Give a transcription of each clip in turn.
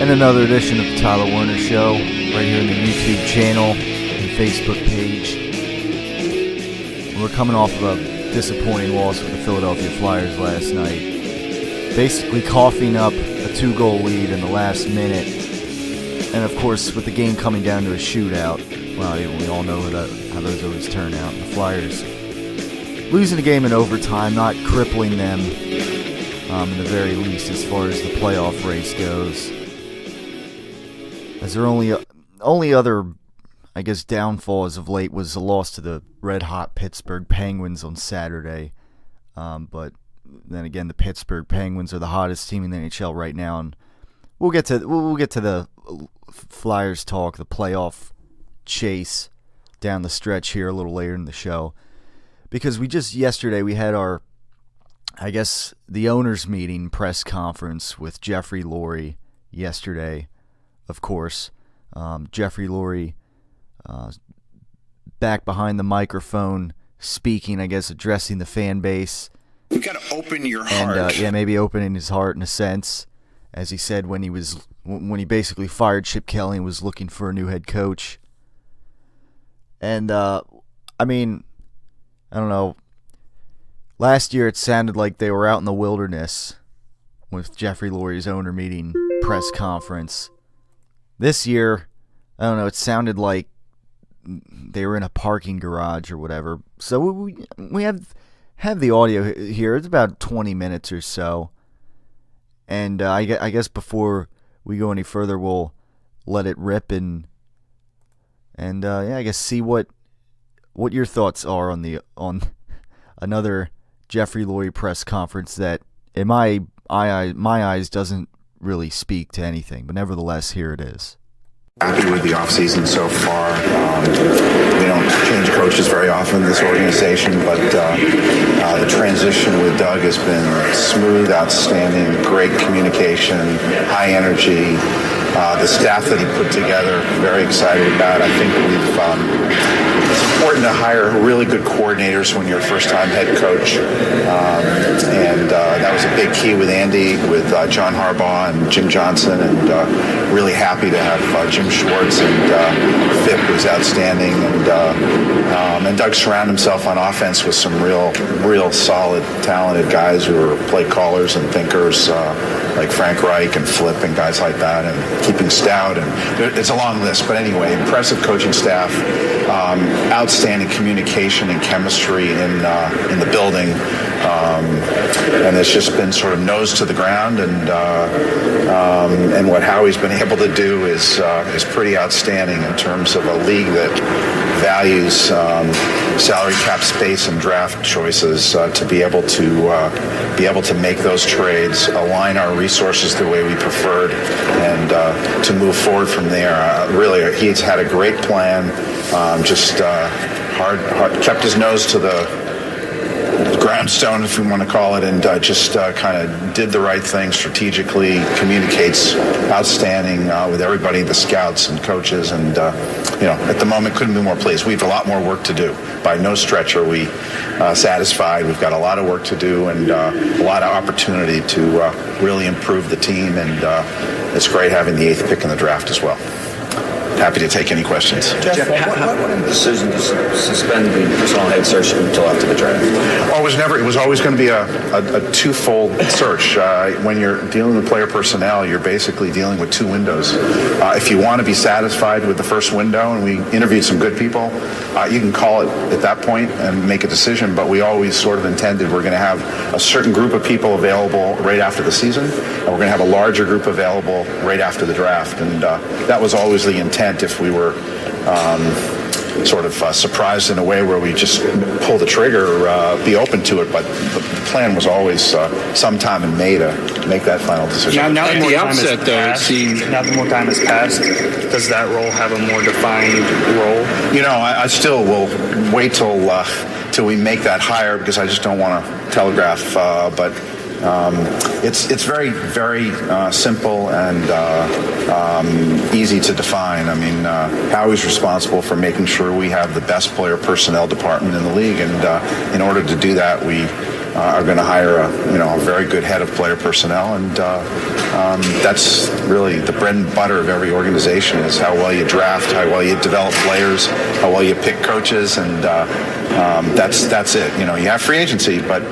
and another edition of the Tyler Werner Show, right here in the YouTube channel and Facebook page. We're coming off of a disappointing loss for the Philadelphia Flyers last night, basically coughing up a 2-goal lead in the last minute, and of course with the game coming down to a shootout. Well, we all know how those always turn out. The Flyers losing the game in overtime, not crippling them in the very least as far as the playoff race goes. As their only other, I guess, downfall as of late was the loss to the red-hot Pittsburgh Penguins on Saturday. But then again, the Pittsburgh Penguins are the hottest team in the NHL right now, and we'll get to the Flyers talk, the playoff chase down the stretch here a little later in the show, because yesterday we had our, I guess, the owners' meeting press conference with Jeffrey Lurie yesterday, of course. Jeffrey Lurie back behind the microphone speaking, I guess, addressing the fan base. You got to open your heart. And, maybe opening his heart in a sense, as he said when he basically fired Chip Kelly and was looking for a new head coach. And, I don't know. Last year, it sounded like they were out in the wilderness with Jeffrey Lurie's owner meeting press conference. This year, I don't know, it sounded like they were in a parking garage or whatever. So we have the audio here. It's about 20 minutes or so. And I guess before we go any further, we'll let it rip and I guess see what your thoughts are on another Jeffrey Lurie press conference that, in my eyes, doesn't really speak to anything. But nevertheless, here it is. Happy with the offseason so far. We don't change coaches very often in this organization, but the transition with Doug has been smooth, outstanding, great communication, high energy. The staff that he put together, very excited about. I think it's important to hire really good coordinators when you're a first-time head coach, and that was a big key with Andy, with John Harbaugh and Jim Johnson, and really happy to have Jim Schwartz and Fipp, who's outstanding, and Doug surrounded himself on offense with some real solid, talented guys who are play callers and thinkers, like Frank Reich and Flip and guys like that, and keeping stout, and it's a long list. But anyway, impressive coaching staff, outstanding communication and chemistry in the building, and it's just been sort of nose to the ground, and what Howie's been able to do is pretty outstanding in terms of a league that values salary cap space and draft choices, to be able to make those trades, align our resources the way we preferred, and to move forward from there. Really, he's had a great plan. Hard, kept his nose to the grindstone, if we want to call it, and just kind of did the right thing strategically, communicates outstanding with everybody, the scouts and coaches, and at the moment couldn't be more pleased. We have a lot more work to do. By no stretch are we satisfied. We've got a lot of work to do, and a lot of opportunity to really improve the team, and it's great having the 8th pick in the draft as well. Happy to take any questions. Jeff, what a decision to suspend the personal head search until after the draft? It was always going to be a twofold search. When you're dealing with player personnel, you're basically dealing with two windows. If you want to be satisfied with the first window, and we interviewed some good people, you can call it at that point and make a decision, but we always sort of intended we're going to have a certain group of people available right after the season, and we're going to have a larger group available right after the draft, and that was always the intent. If we were sort of surprised in a way where we just pull the trigger, be open to it, but the plan was always sometime in May to make that final decision. Now that more time has passed, does that role have a more defined role? I still will wait till we make that hire, because I just don't want to telegraph, but it's very, very simple and easy to define. I mean, Howie's responsible for making sure we have the best player personnel department in the league, and in order to do that, we are going to hire a very good head of player personnel, and that's really the bread and butter of every organization is how well you draft, how well you develop players, how well you pick coaches, and that's it. You have free agency, but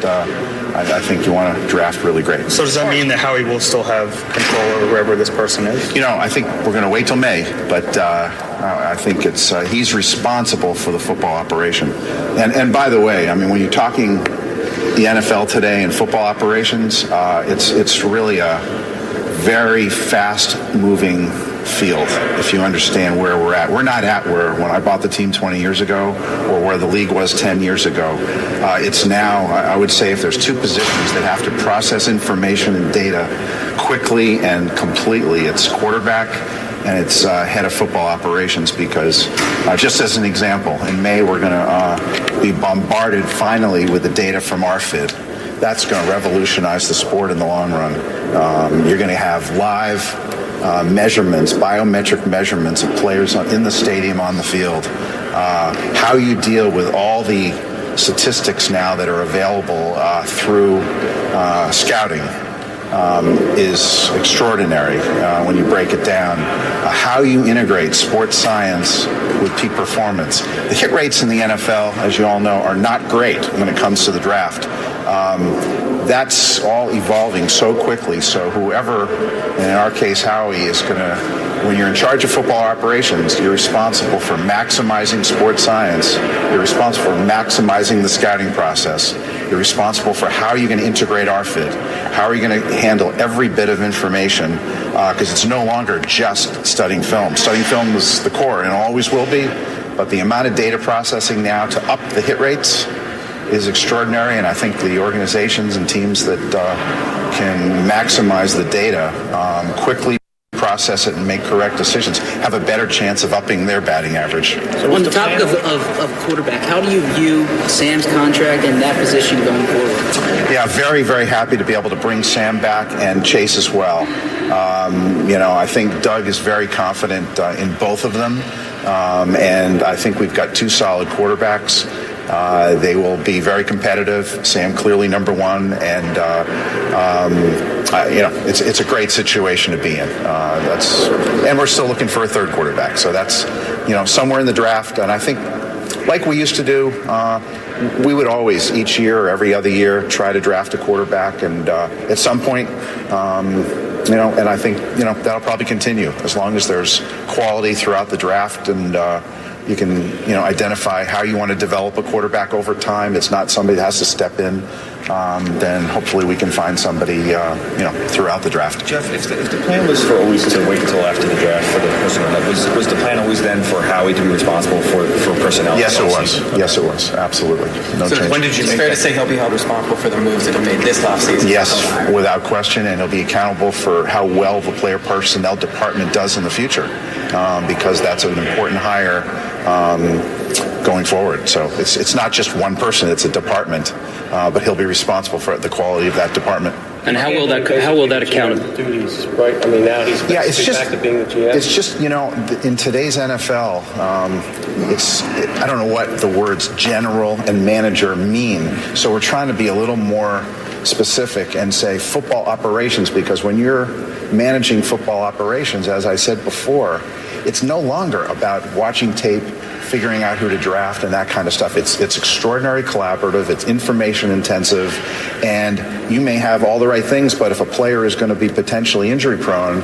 I think you want to draft really great. So does that mean that Howie will still have control over whoever this person is? I think we're going to wait till May, but I think it's he's responsible for the football operation. And by the way, I mean, when you're talking the NFL today and football operations, it's really a very fast-moving field, if you understand where we're at. We're not at when I bought the team 20 years ago or where the league was 10 years ago. It's now, I would say, if there's two positions that have to process information and data quickly and completely, it's quarterback and it's head of football operations, because just as an example, in May we're going to be bombarded finally with the data from RFID. That's going to revolutionize the sport in the long run. You're going to have live measurements, biometric measurements of players in the stadium, on the field. How you deal with all the statistics now that are available through scouting is extraordinary when you break it down. How you integrate sports science with peak performance. The hit rates in the NFL, as you all know, are not great when it comes to the draft. That's all evolving so quickly. So whoever, in our case Howie, is going to, when you're in charge of football operations, you're responsible for maximizing sports science. You're responsible for maximizing the scouting process. You're responsible for how you're going to integrate RFID. How are you going to handle every bit of information? Because it's no longer just studying film. Studying film is the core and always will be. But the amount of data processing now to up the hit rates is extraordinary, and I think the organizations and teams that can maximize the data, quickly process it and make correct decisions, have a better chance of upping their batting average. So on the topic of quarterback, how do you view Sam's contract and that position going forward? Yeah, very, very happy to be able to bring Sam back and Chase as well. I think Doug is very confident in both of them, and I think we've got two solid quarterbacks. They will be very competitive. Sam clearly number one, and it's a great situation to be in. And we're still looking for a third quarterback. So that's somewhere in the draft. And I think, like we used to do, we would always each year or every other year try to draft a quarterback, and at some point, and I think that'll probably continue as long as there's quality throughout the draft, and you can, identify how you want to develop a quarterback over time. It's not somebody that has to step in. Then hopefully we can find somebody, throughout the draft. Jeff, if the plan was for always to wait until after the draft for the personnel, was the plan always then for Howie to be responsible for personnel? Yes, it was. Yes, it was. Absolutely. No change. When did you It's make fair that? to say he'll be held responsible for the moves that he made this offseason. Yes, without question, and he'll be accountable for how well the player personnel department does in the future, because that's an important hire going forward. So it's not just one person; it's a department, but he'll be responsible for the quality of that department. And how will that account? Duties, right? I mean, now he's Yeah, it's just back to being the GM. It's just in today's NFL, I don't know what the words general and manager mean. So we're trying to be a little more specific and say football operations, because when you're managing football operations, as I said before, it's no longer about watching tape, figuring out who to draft and that kind of stuff. It's extraordinary collaborative, it's information intensive, and you may have all the right things, but if a player is going to be potentially injury prone,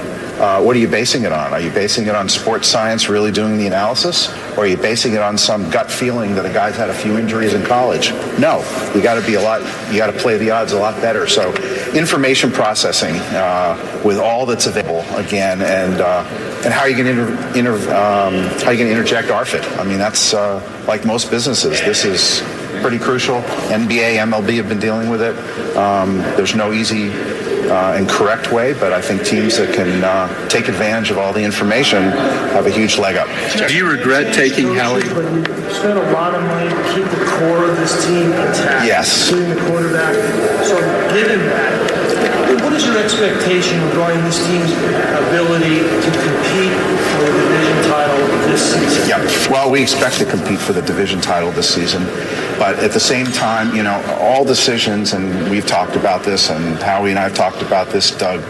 what are you basing it on? Are you basing it on sports science really doing the analysis? Or are you basing it on some gut feeling that a guy's had a few injuries in college? No, you got to play the odds a lot better. So information processing with all that's available again, and how are you going to interject RFID? I mean, that's like most businesses. This is pretty crucial. NBA, MLB have been dealing with it. There's no easy and correct way, but I think teams that can take advantage of all the information have a huge leg up. Do you regret taking Howie? But you spent a lot of money to keep the core of this team intact. Yes. Including the quarterback. So given that, What is your expectation regarding this team's ability to compete for the division title this season? Yeah, well, we expect to compete for the division title this season. But at the same time, all decisions, and we've talked about this, and Howie and I have talked about this, Doug,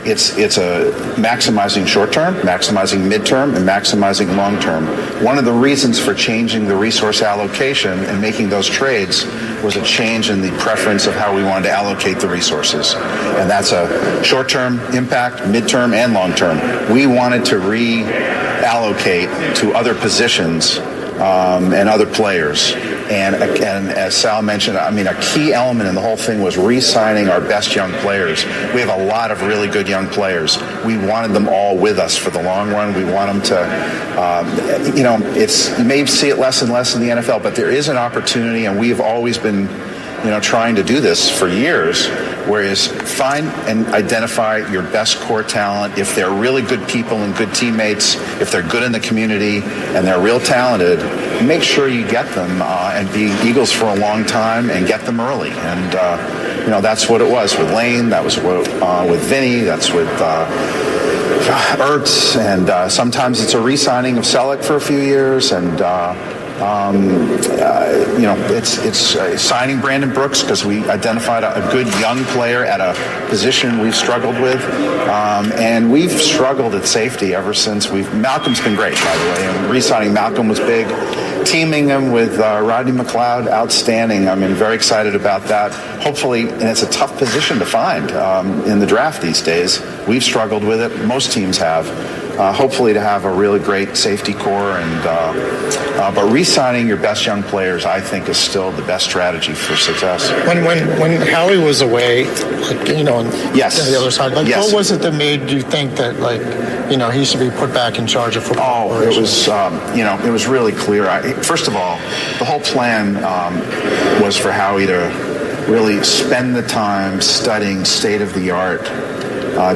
it's a maximizing short term, maximizing midterm, and maximizing long term. One of the reasons for changing the resource allocation and making those trades was a change in the preference of how we wanted to allocate the resources. And that's a short term impact, midterm, and long term. We wanted to reallocate to other positions and other players. And as Sal mentioned, a key element in the whole thing was re-signing our best young players. We have a lot of really good young players. We wanted them all with us for the long run. We want them to, you may see it less and less in the NFL, but there is an opportunity, and we've always been, trying to do this for years, whereas find and identify your best core talent. If they're really good people and good teammates, if they're good in the community and they're real talented, make sure you get them and be Eagles for a long time and get them early. And, that's what it was with Lane. That was what with Vinny. That's with Ertz. And sometimes it's a re-signing of Selleck for a few years. And, it's signing Brandon Brooks because we identified a good young player at a position we've struggled with. And we've struggled at safety ever since Malcolm's been great, by the way. And re-signing Malcolm was big. Teaming him with Rodney McLeod, outstanding. Very excited about that. Hopefully, and it's a tough position to find in the draft these days. We've struggled with it. Most teams have. Hopefully to have a really great safety core, but re-signing your best young players, I think, is still the best strategy for success. When Howie was away, yes, on the other side, yes. What was it that made you think that, he should be put back in charge of football? Oh, it was, it was really clear. First of all, the whole plan was for Howie to really spend the time studying state-of-the-art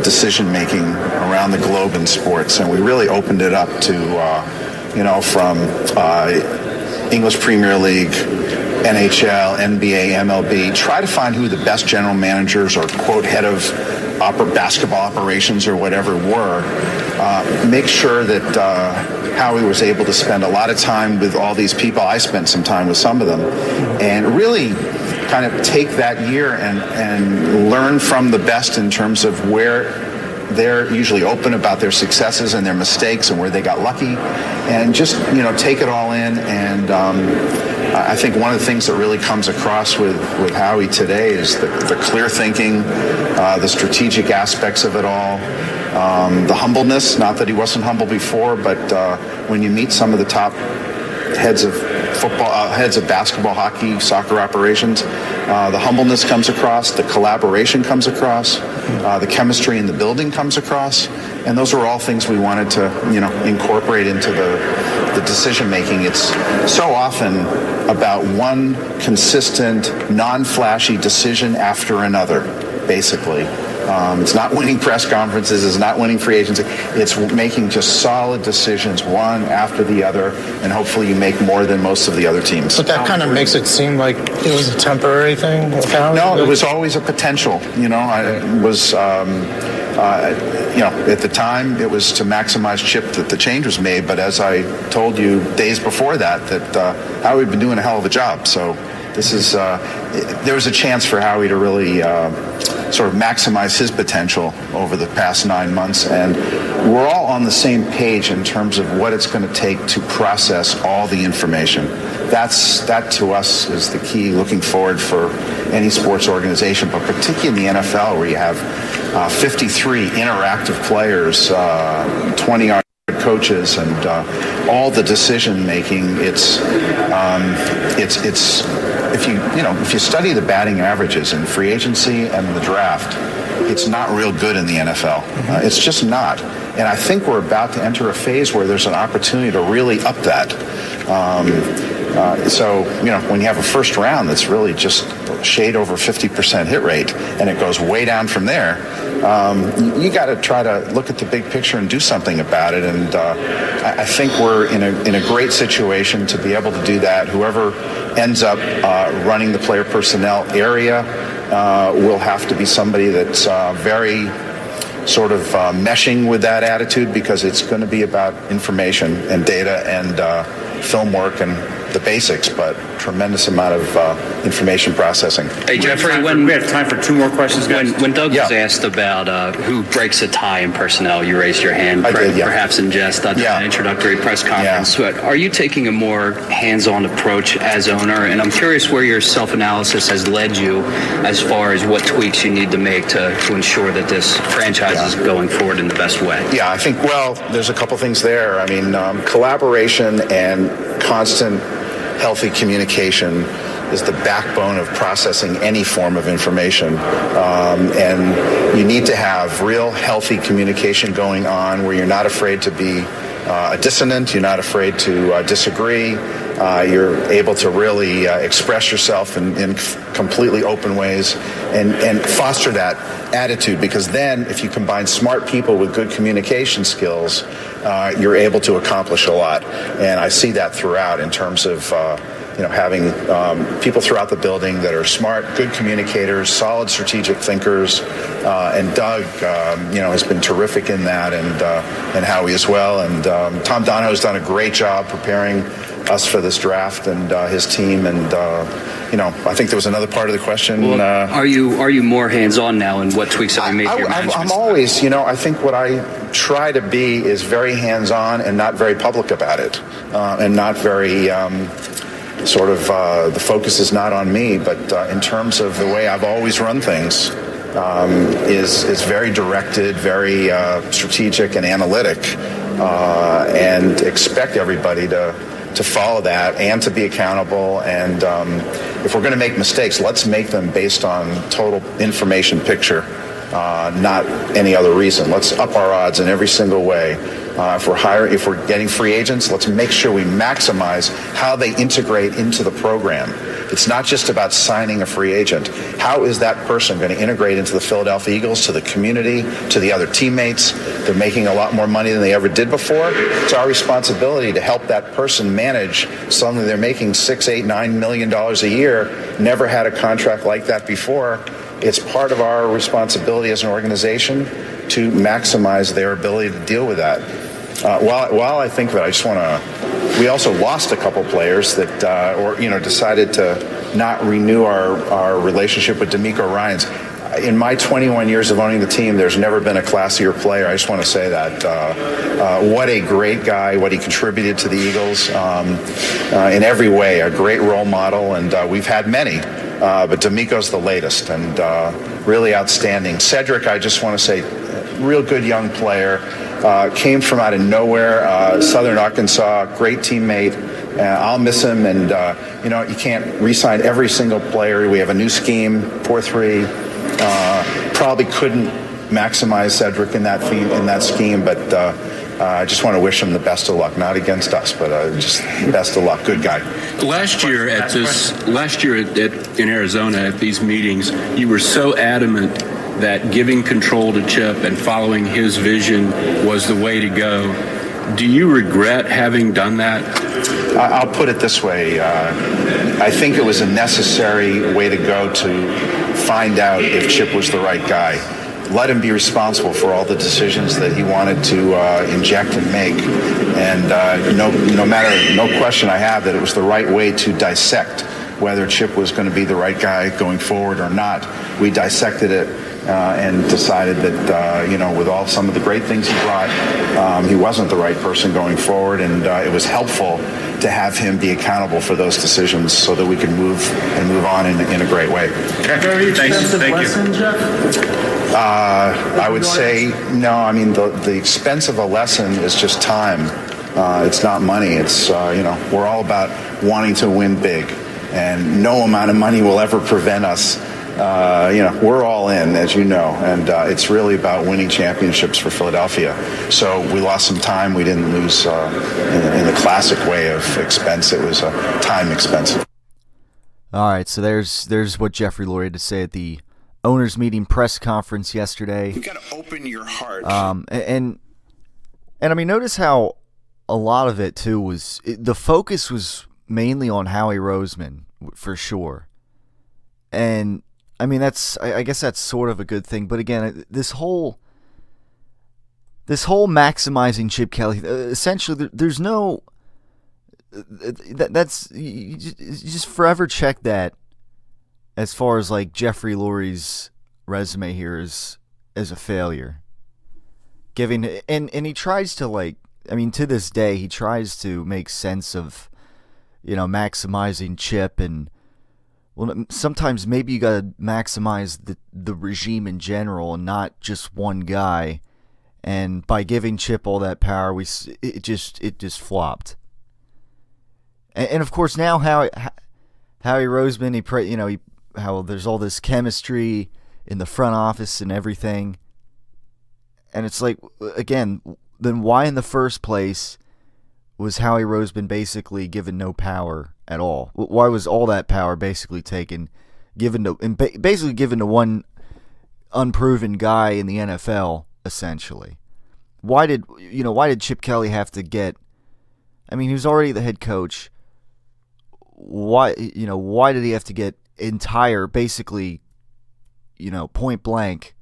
decision-making around the globe in sports. And we really opened it up to, from English Premier League, NHL, NBA, MLB. Try to find who the best general managers or, quote, head of basketball operations or whatever were. Make sure that Howie was able to spend a lot of time with all these people. I spent some time with some of them. And really kind of take that year and learn from the best in terms of where they're usually open about their successes and their mistakes and where they got lucky, and just take it all in. And I think one of the things that really comes across with Howie today is the clear thinking, the strategic aspects of it all, the humbleness. Not that he wasn't humble before, but when you meet some of the top heads of football, heads of basketball, hockey, soccer operations, the humbleness comes across, the collaboration comes across, the chemistry in the building comes across, and those are all things we wanted to, incorporate into the decision making. It's so often about one consistent, non-flashy decision after another, basically. It's not winning press conferences. It's not winning free agency. It's making just solid decisions, one after the other, and hopefully you make more than most of the other teams. But that kind of makes it seem like it was a temporary thing. No, it was always a potential. It was. At the time, it was to maximize chip that the change was made. But as I told you days before that Howie had been doing a hell of a job. So this is there was a chance for Howie to really sort of maximize his potential over the past 9 months, and we're all on the same page in terms of what it's going to take to process all the information. That to us is the key looking forward for any sports organization, but particularly in the NFL, where you have 53 interactive players, 20 coaches, and all the decision making. It's if you study the batting averages in free agency and the draft, it's not real good in the NFL. It's just not. And I think we're about to enter a phase where there's an opportunity to really up that. So when you have a first round that's really just shade over 50% hit rate, and it goes way down from there, you got to try to look at the big picture and do something about it. And I think we're in a great situation to be able to do that. Whoever ends up running the player personnel area will have to be somebody that's very sort of meshing with that attitude, because it's going to be about information and data and film work and the basics, but tremendous amount of information processing. Hey, Jeffrey, we have time for 2 more questions, guys. When Doug was asked about who breaks a tie in personnel, you raised your hand, I did, yeah. perhaps in jest at the introductory press conference. Yeah. But are you taking a more hands-on approach as owner? And I'm curious where your self-analysis has led you as far as what tweaks you need to make to ensure that this franchise is going forward in the best way. Yeah, I think, well, there's a couple things there. I mean, collaboration and constant healthy communication is the backbone of processing any form of information. And you need to have real healthy communication going on where you're not afraid to be a dissonant, you're not afraid to disagree, you're able to really express yourself in completely open ways and foster that attitude, because then if you combine smart people with good communication skills, you're able to accomplish a lot. And I see that throughout in terms of having people throughout the building that are smart, good communicators, solid strategic thinkers, and Doug, has been terrific in that, and Howie as well. And Tom Donahoe's done a great job preparing us for this draft and his team. And I think there was another part of the question. Well, are you more hands-on now, and what tweaks have you made to your management? I'm always, I think what I try to be is very hands-on and not very public about it, and not very the focus is not on me, but in terms of the way I've always run things, is very directed, very strategic and analytic, and expect everybody to follow that and to be accountable. And if we're going to make mistakes, let's make them based on total information picture, not any other reason. Let's up our odds in every single way. If we're getting free agents, let's make sure we maximize how they integrate into the program. It's not just about signing a free agent. How is that person going to integrate into the Philadelphia Eagles, to the community, to the other teammates? They're making a lot more money than they ever did before. It's our responsibility to help that person manage. Suddenly they're making $6, $8, $9 million a year, never had a contract like that before. It's part of our responsibility as an organization to maximize their ability to deal with that. While I think that, we also lost a couple players that, decided to not renew our relationship with D'Amico Ryans. In my 21 years of owning the team, there's never been a classier player. I just want to say that. What a great guy, what he contributed to the Eagles in every way, a great role model, and we've had many. But D'Amico's the latest, and really outstanding. Cedric, I just want to say, real good young player. Came from out of nowhere, Southern Arkansas, great teammate. I'll miss him, and you can't re-sign every single player. We have a new scheme, 4-3. Probably couldn't maximize Cedric in that scheme, but I just want to wish him the best of luck. Not against us, but just best of luck. Good guy. Last year in Arizona at these meetings, you were so adamant that giving control to Chip and following his vision was the way to go. Do you regret having done that? I'll put it this way. I think it was a necessary way to go to find out if Chip was the right guy. Let him be responsible for all the decisions that he wanted to inject and make. And no question I have that it was the right way to dissect whether Chip was going to be the right guy going forward or not. We dissected it and decided that, with some of the great things he brought, he wasn't the right person going forward. And it was helpful to have him be accountable for those decisions so that we can move on in a great way. Very expensive lesson, Jeff? I would say no. I mean, the expense of a lesson is just time. It's not money. It's we're all about wanting to win big, and no amount of money will ever prevent us. We're all in, as you know, and it's really about winning championships for Philadelphia. So we lost some time. We didn't lose in the classic way of expense. It was a time expense. All right, so there's what Jeffrey Lurie had to say at the owners meeting press conference yesterday. You got to open your heart. And I mean, notice how a lot of it too was the focus was mainly on Howie Roseman for sure. And I mean, I guess that's sort of a good thing. But again, this whole maximizing Chip Kelly, essentially, there's no. That's you just forever check that as far as like Jeffrey Lurie's resume here is as a failure. Giving and he tries to like, I mean, to this day he tries to make sense of, maximizing Chip, and well, sometimes maybe you gotta maximize the regime in general and not just one guy. And by giving Chip all that power, it just flopped. And of course now Howie Roseman, how there's all this chemistry in the front office and everything. And it's like, again, then why in the first place was Howie Roseman basically given no power at all? Why was all that power basically given to one unproven guy in the NFL, essentially? Why did Chip Kelly have to get? I mean, he was already the head coach. Why did he have to get basically, point blank,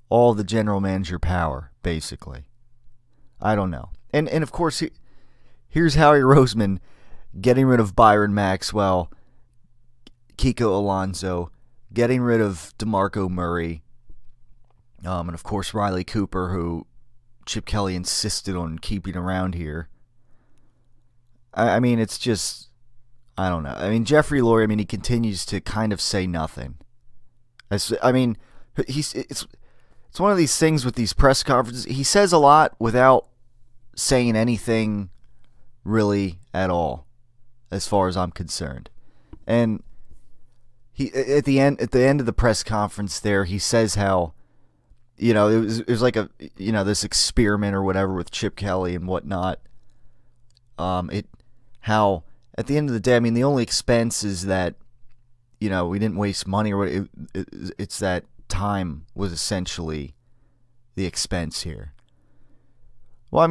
all the general manager power, basically? I don't know. And of course, here's Howie Roseman getting rid of Byron Maxwell, Kiko Alonso, getting rid of DeMarco Murray, and of course Riley Cooper, who Chip Kelly insisted on keeping around here. I mean, it's just, I don't know. I mean, Jeffrey Lurie, he continues to kind of say nothing. It's one of these things with these press conferences. He says a lot without saying anything really at all, as far as I'm concerned. And he at the end of the press conference there, he says how, it was like this experiment or whatever with Chip Kelly and whatnot. How at the end of the day, the only expense is that, we didn't waste money, or it's that time was essentially the expense here. Well,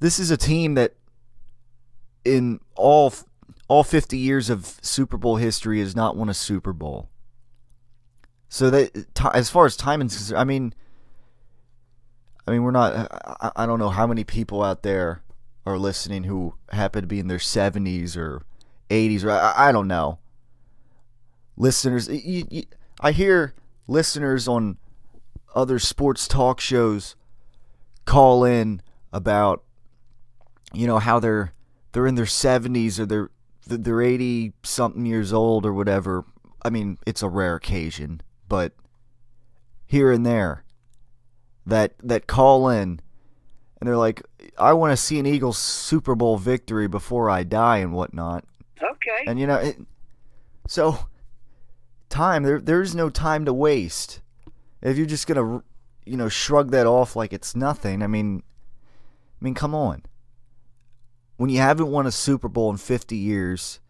this is a team that in all 50 years of Super Bowl history has not won a Super Bowl. So that, as far as time is concerned, we're not. I don't know how many people out there are listening who happen to be in their 70s or 80s, or I don't know. Listeners, I hear listeners on other sports talk shows call in about, how they're in their 70s or they're 80 something years old or whatever. It's a rare occasion, but here and there that call in and they're like, I want to see an Eagles Super Bowl victory before I die and whatnot. Okay. And so time, there's no time to waste. If you're just gonna shrug that off like it's nothing, come on. When you haven't won a Super Bowl in 50 years,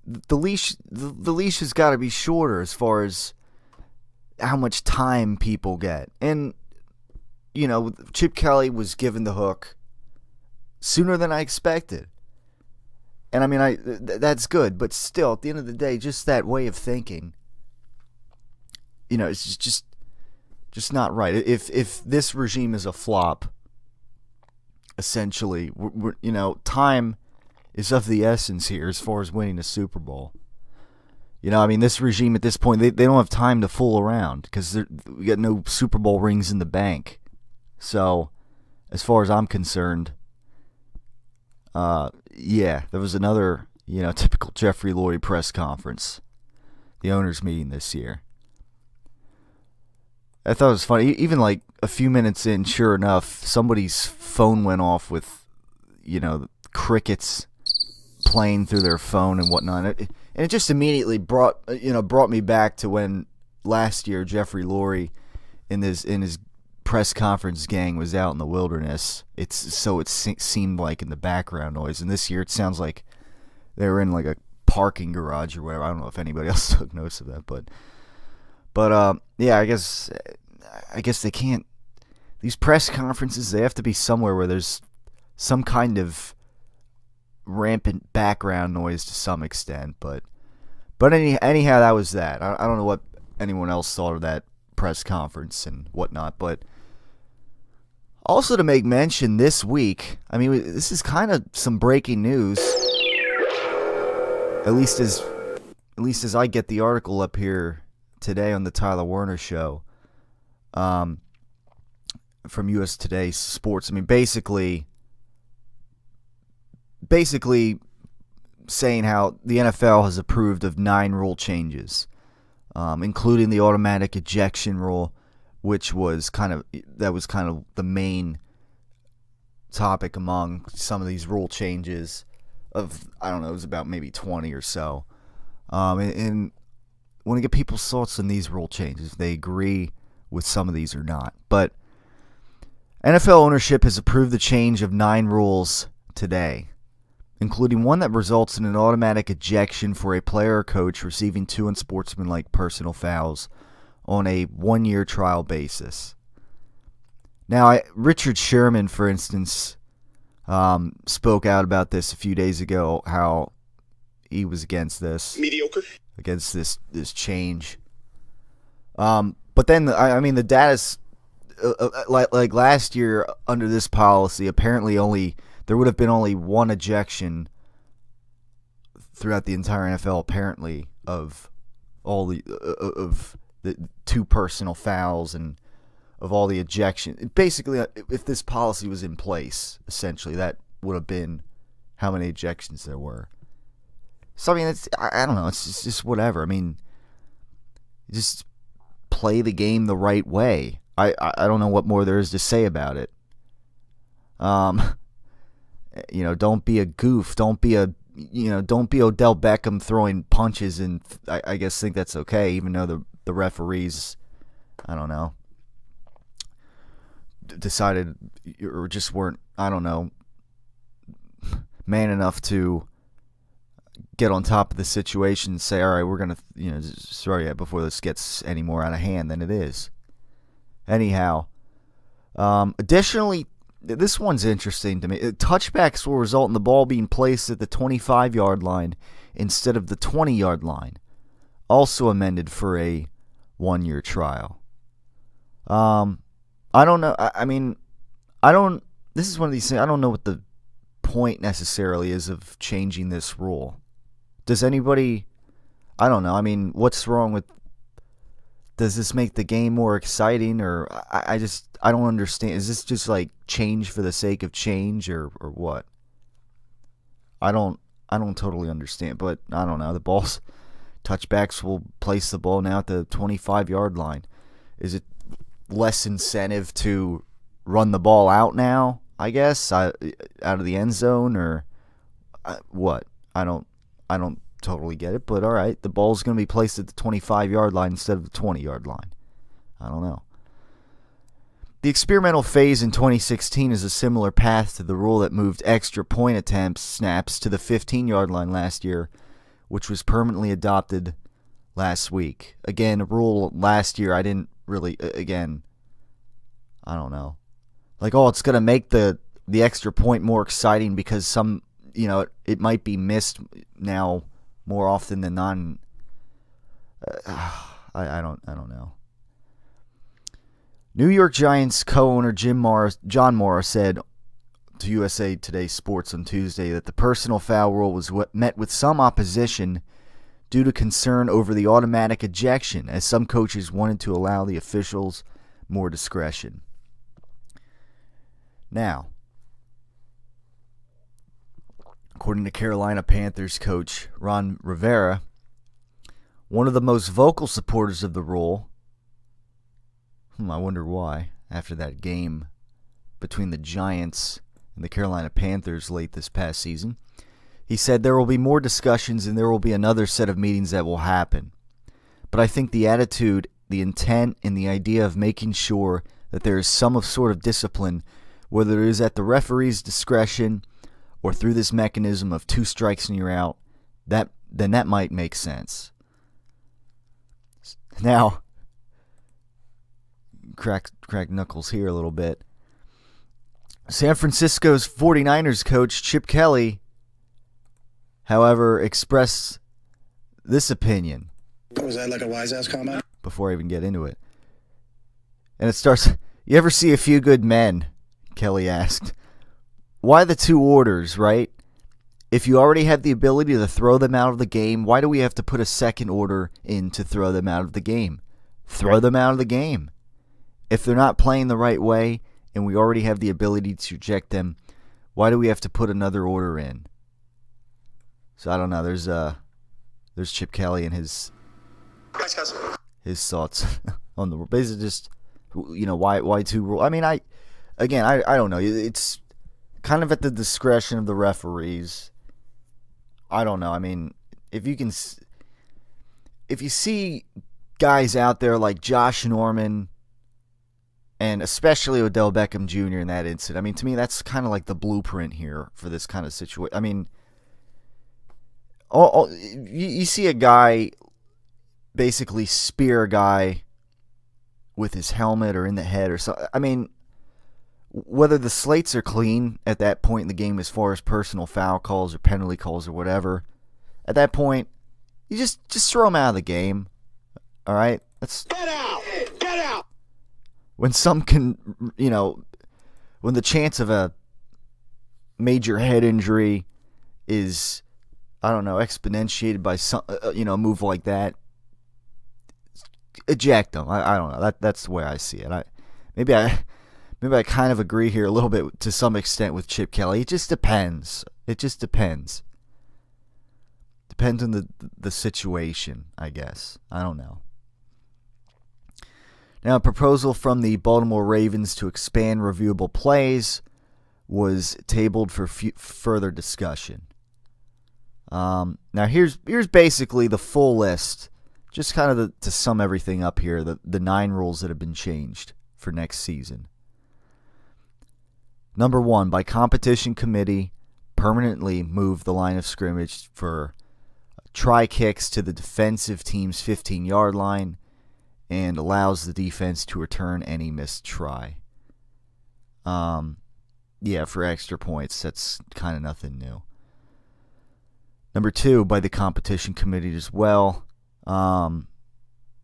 the leash has got to be shorter as far as how much time people get. And Chip Kelly was given the hook sooner than I expected. And that's good, but still, at the end of the day, just that way of thinking, it's just not right. If this regime is a flop, essentially, time is of the essence here as far as winning a Super Bowl. This regime at this point, they don't have time to fool around because we got no Super Bowl rings in the bank. So, as far as I'm concerned, there was another, typical Jeffrey Lurie press conference, the owners' meeting this year. I thought it was funny. Even like a few minutes in, sure enough, somebody's phone went off with, crickets playing through their phone and whatnot. And it just immediately brought me back to when last year Jeffrey Lurie in his press conference gang was out in the wilderness. It seemed like in the background noise, and this year it sounds like they were in like a parking garage or whatever. I don't know if anybody else took notice of that, but yeah, I guess they can't. These press conferences, they have to be somewhere where there's some kind of rampant background noise to some extent, but But anyhow, that was that. I don't know what anyone else thought of that press conference and whatnot, but also to make mention this week, I mean, this is kind of some breaking news. At least as I get the article up here today on the Tyler Werner show, from US Today Sports. I mean, basically saying how the NFL has approved of 9 rule changes, including the automatic ejection rule, which was kind of the main topic among some of these rule changes of, I don't know, it was about maybe 20 or so. And I want to get people's thoughts on these rule changes, if they agree with some of these or not. But NFL ownership has approved the change of 9 rules today, including one that results in an automatic ejection for a player or coach receiving 2 unsportsmanlike personal fouls on a 1-year trial basis. Now, Richard Sherman, for instance, spoke out about this a few days ago, how he was against this. Mediocre. Against this change. But then, I mean, the data's, like last year under this policy, apparently there would have been only 1 ejection throughout the entire NFL, apparently, of all the 2 personal fouls and of all the ejection. Basically, if this policy was in place, essentially, that would have been how many ejections there were. So, I mean, I don't know. It's just whatever. I mean, just play the game the right way. I don't know what more there is to say about it. You know, don't be a goof. Don't be Odell Beckham throwing punches, and I guess think that's okay, even though the referees, I don't know, decided or just weren't, I don't know, man enough to get on top of the situation and say, all right, we're going to, just throw you before this gets any more out of hand than it is. Anyhow, additionally, this one's interesting to me. Touchbacks will result in the ball being placed at the 25-yard line instead of the 20-yard line. Also amended for a 1-year trial. I don't know. This is one of these things. I don't know what the point necessarily is of changing this rule. Does anybody? I don't know. I mean, what's wrong with? Does this make the game more exciting, or I don't understand. Is this just like change for the sake of change, or what? I don't totally understand, but I don't know. The touchbacks will place the ball now at the 25-yard line. Is it less incentive to run the ball out now, I guess, out of the end zone, or what? I don't totally get it, but all right, the ball's going to be placed at the 25-yard line instead of the 20-yard line. I don't know. The experimental phase in 2016 is a similar path to the rule that moved extra point attempts snaps to the 15-yard line last year, which was permanently adopted last week. Again, a rule last year I didn't really, I don't know. Like, it's going to make the extra point more exciting because some, it might be missed now more often than not. I don't know. New York Giants co-owner John Mara said to USA Today Sports on Tuesday that the personal foul rule was met with some opposition due to concern over the automatic ejection, as some coaches wanted to allow the officials more discretion. Now, according to Carolina Panthers coach Ron Rivera, one of the most vocal supporters of the rule, I wonder why, after that game between the Giants and the Carolina Panthers late this past season, he said there will be more discussions and there will be another set of meetings that will happen. But I think the attitude, the intent, and the idea of making sure that there is some sort of discipline, whether it is at the referee's discretion or through this mechanism of 2 strikes and you're out, then that might make sense. Now, crack knuckles here a little bit. San Francisco's 49ers coach Chip Kelly, however, expressed this opinion. Was that like a wise ass comment? Before I even get into it. And it starts, you ever see A Few Good Men? Kelly asked. Why the two orders, right? If you already have the ability to throw them out of the game, why do we have to put a second order in to throw them out of the game? Throw them out of the game. If they're not playing the right way and we already have the ability to eject them, why do we have to put another order in? So I don't know. There's Chip Kelly and his thoughts on the rule. Basically, just why two rule? I mean, I don't know. It's kind of at the discretion of the referees. I don't know. I mean, if you see guys out there like Josh Norman and especially Odell Beckham Jr. in that incident, I mean, to me, that's kind of like the blueprint here for this kind of situation. I mean, you see a guy basically spear a guy with his helmet or in the head or something. I mean, whether the slates are clean at that point in the game as far as personal foul calls or penalty calls or whatever, at that point, you just throw him out of the game. All right? Get out! Get out! When when the chance of a major head injury is, I don't know, exponentiated by some, a move like that, eject them. I don't know. That's the way I see it. Maybe I kind of agree here a little bit to some extent with Chip Kelly. It just depends. Depends on the situation, I guess. I don't know. Now, a proposal from the Baltimore Ravens to expand reviewable plays was tabled for further discussion. Now, here's basically the full list, just kind of to sum everything up here, the 9 rules that have been changed for next season. Number 1, by competition committee, permanently move the line of scrimmage for try kicks to the defensive team's 15-yard line and allows the defense to return any missed try. For extra points, that's kind of nothing new. Number 2, by the competition committee as well. And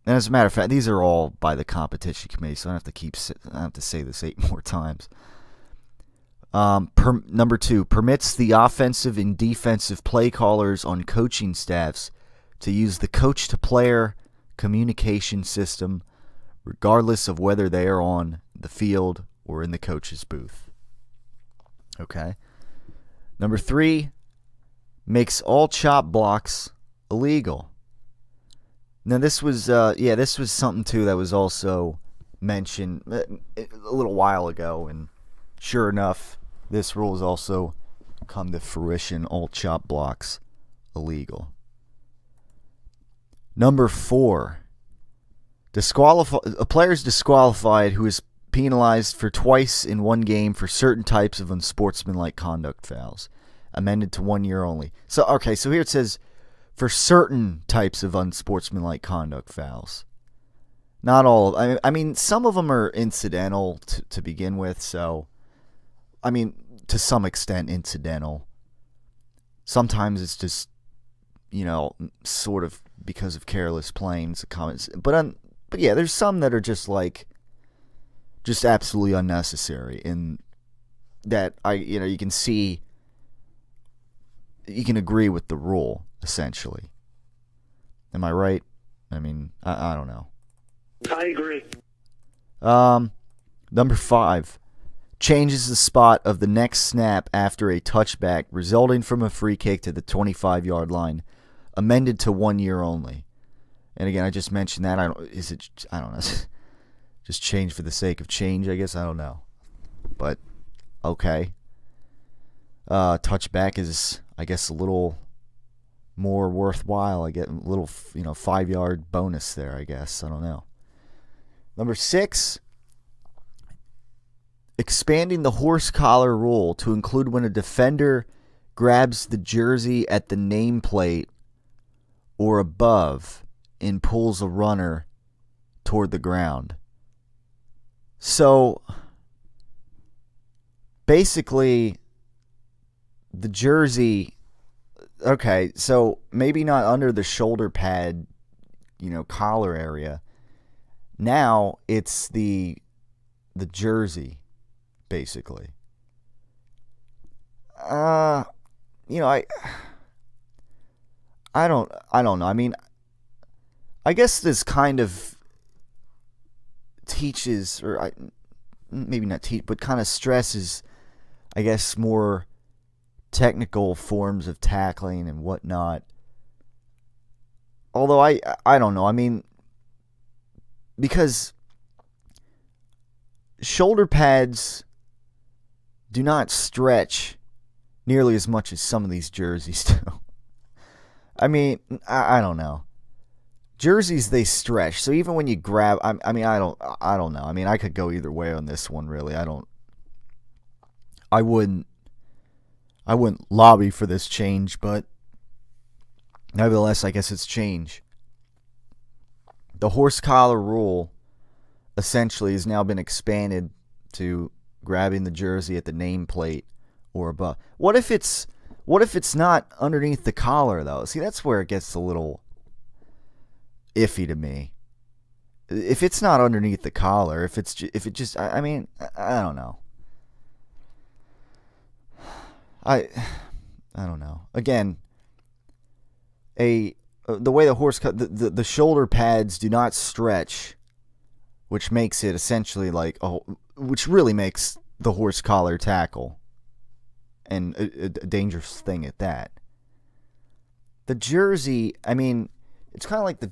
as a matter of fact, these are all by the competition committee, so I don't have to say this 8 more times. Number 2, permits the offensive and defensive play callers on coaching staffs to use the coach-to-player communication system, regardless of whether they are on the field or in the coach's booth. Okay. Number 3, makes all chop blocks illegal. Now this was something too that was also mentioned a little while ago, and sure enough, this rule has also come to fruition. All chop blocks illegal. Number 4, a player is disqualified who is penalized for twice in one game for certain types of unsportsmanlike conduct fouls, amended to 1 year only. So here it says for certain types of unsportsmanlike conduct fouls. Not all. I mean, some of them are incidental to begin with, so, I mean, to some extent incidental. Sometimes it's just, sort of because of careless playing. But yeah, there's some that are just absolutely unnecessary, in that you can see, you can agree with the rule, essentially. Am I right? I mean, I don't know. I agree. Number 5, changes the spot of the next snap after a touchback resulting from a free kick to the 25-yard line, amended to 1 year only. And again, I just mentioned that. I don't know. Just change for the sake of change, I guess. I don't know. But, okay. Touchback is, I guess, a little more worthwhile. I get a little, 5-yard bonus there, I guess. I don't know. Number 6, expanding the horse collar rule to include when a defender grabs the jersey at the nameplate or above and pulls a runner toward the ground. So, basically, the jersey, okay, so maybe not under the shoulder pad, collar area. Now it's the jersey, basically. I don't know. I mean, I guess this kind of teaches, maybe not teach, but kind of stresses, I guess, more technical forms of tackling and whatnot. Although I don't know. I mean, because shoulder pads do not stretch nearly as much as some of these jerseys do. I mean, I don't know. Jerseys, they stretch. So even when you grab, I don't know. I mean, I could go either way on this one, really. I wouldn't lobby for this change, but nevertheless, I guess it's change. The horse collar rule essentially has now been expanded to grabbing the jersey at the nameplate or above. What if it's not underneath the collar, though? See, that's where it gets a little iffy to me. If it's not underneath the collar, I don't know. I don't know. Again, the way the shoulder pads do not stretch, which makes it essentially which really makes the horse collar tackle, and a dangerous thing at that. The jersey, I mean, it's kind of like the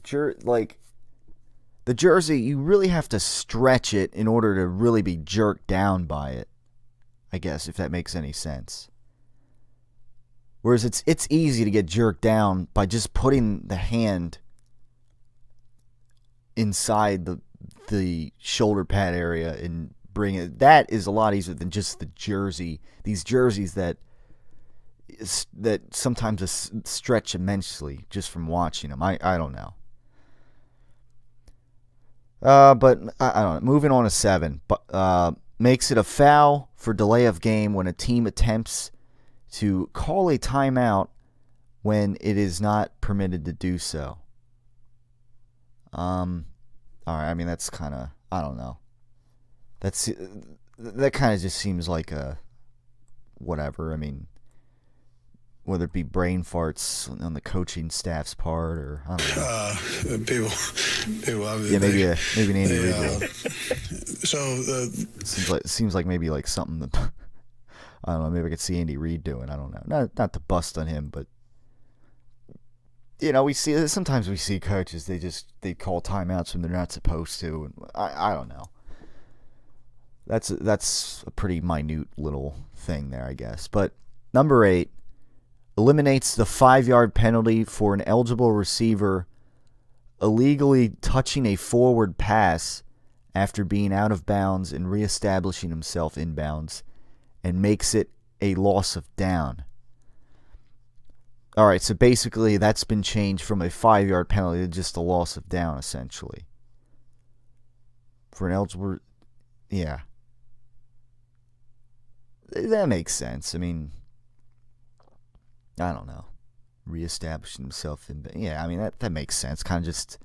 jersey. You really have to stretch it in order to really be jerked down by it, I guess, if that makes any sense. Whereas it's easy to get jerked down by just putting the hand inside the shoulder pad area and bring it. That is a lot easier than just the jersey. These jerseys that sometimes stretch immensely just from watching them. I don't know. But I don't know. Moving on to 7. Makes it a foul for delay of game when a team attempts to call a timeout when it is not permitted to do so. All right. I mean, that's kind of, I don't know. That kind of just seems like a whatever. I mean, whether it be brain farts on the coaching staff's part, or I don't know. People. Yeah, maybe an Andy Reid. So seems like maybe like something that I don't know. Maybe I could see Andy Reid doing. I don't know. Not to bust on him, but sometimes we see coaches they call timeouts when they're not supposed to, and I don't know. That's a pretty minute little thing there, I guess. But number 8 eliminates the 5-yard penalty for an eligible receiver illegally touching a forward pass after being out of bounds and reestablishing himself in bounds, and makes it a loss of down. All right, so basically that's been changed from a 5-yard penalty to just a loss of down, essentially. For an eligible, yeah. That makes sense. I mean, I don't know. Reestablishing himself in, yeah, I mean, that makes sense. Kind of just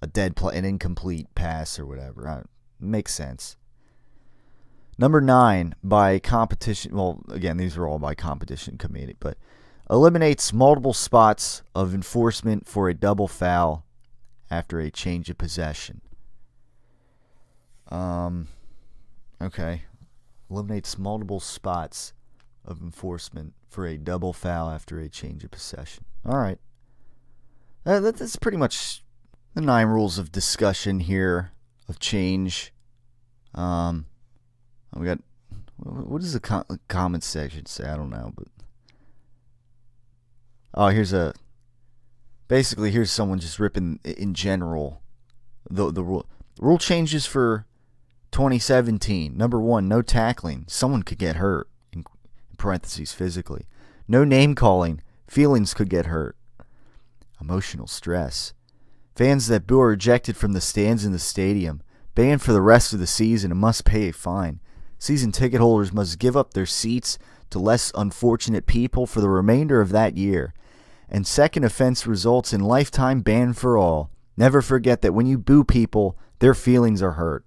a dead play, an incomplete pass or whatever. Makes sense. Number 9, by competition, well, again, these are all by competition committee, but eliminates multiple spots of enforcement for a double foul after a change of possession. Okay. Eliminates multiple spots of enforcement for a double foul after a change of possession. All right. That's pretty much the 9 rules of discussion here, of change. We got, what does the comment section say? I don't know, but here's someone just ripping in general the rule. Rule changes for 2017. Number 1, no tackling. Someone could get hurt. In parentheses, physically. No name calling. Feelings could get hurt. Emotional stress. Fans that boo are ejected from the stands in the stadium. Banned for the rest of the season and must pay a fine. Season ticket holders must give up their seats to less unfortunate people for the remainder of that year. and second offense results in lifetime ban for all. Never forget that when you boo people, their feelings are hurt.